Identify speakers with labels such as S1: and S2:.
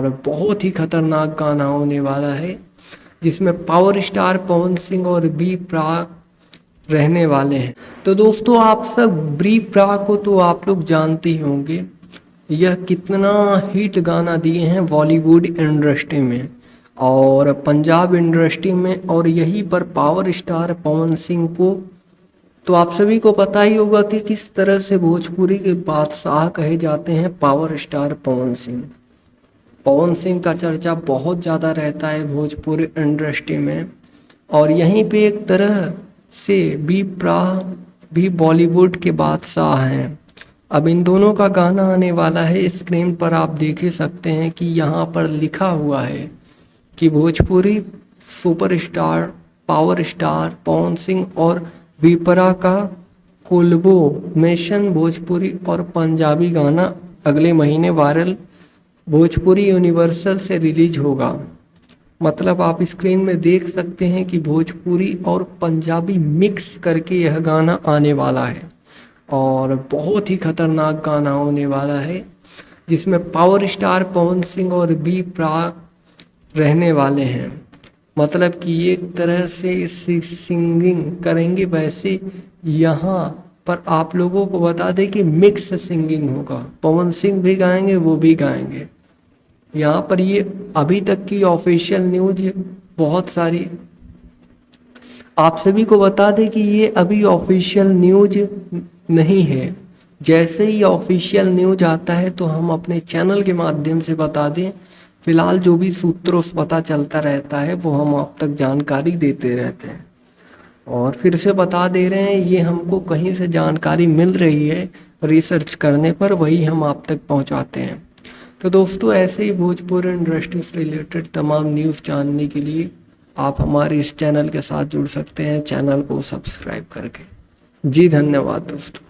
S1: और बहुत ही खतरनाक गाना होने वाला है जिसमें पावर स्टार पवन सिंह और बी प्राक रहने वाले हैं। तो दोस्तों आप सब बी प्राक को तो आप लोग जानते ही होंगे, यह कितना हिट गाना दिए हैं बॉलीवुड इंडस्ट्री में और पंजाब इंडस्ट्री में, और यही पर पावर स्टार पवन सिंह को तो आप सभी को पता ही होगा कि किस तरह से भोजपुरी के बादशाह कहे जाते हैं पावर स्टार पवन सिंह। पवन सिंह का चर्चा बहुत ज़्यादा रहता है भोजपुरी इंडस्ट्री में, और यहीं पे एक तरह से बी प्राक भी बॉलीवुड के बादशाह हैं। अब इन दोनों का गाना आने वाला है, स्क्रीन पर आप देख ही सकते हैं कि यहाँ पर लिखा हुआ है कि Bhojpuri superstar power star Pawan Singh और विपरा का कोलैबोरेशन भोजपुरी और पंजाबी गाना अगले महीने वायरल भोजपुरी यूनिवर्सल से रिलीज होगा। मतलब आप स्क्रीन में देख सकते हैं कि भोजपुरी और पंजाबी मिक्स करके यह गाना आने वाला है और बहुत ही खतरनाक गाना होने वाला है जिसमें पावर स्टार पवन सिंह और बी प्राक रहने वाले हैं। मतलब कि एक तरह से सिंगिंग करेंगे, वैसे यहाँ पर आप लोगों को बता दें कि मिक्स सिंगिंग होगा, पवन सिंह भी गाएंगे वो भी गाएंगे। यहाँ पर ये अभी तक की ऑफिशियल न्यूज बहुत सारी, आप सभी को बता दें कि ये अभी ऑफिशियल न्यूज नहीं है। जैसे ही ऑफिशियल न्यूज आता है तो हम अपने चैनल के माध्यम से बता दें। फिलहाल जो भी सूत्रों से पता चलता रहता है वो हम आप तक जानकारी देते रहते हैं, और फिर से बता दे रहे हैं ये हमको कहीं से जानकारी मिल रही है रिसर्च करने पर, वही हम आप तक पहुंचाते हैं। तो दोस्तों ऐसे ही भोजपुरी इंडस्ट्री से रिलेटेड तमाम न्यूज़ जानने के लिए आप हमारे इस चैनल के साथ जुड़ सकते हैं, चैनल को सब्सक्राइब करके। जी धन्यवाद दोस्तों।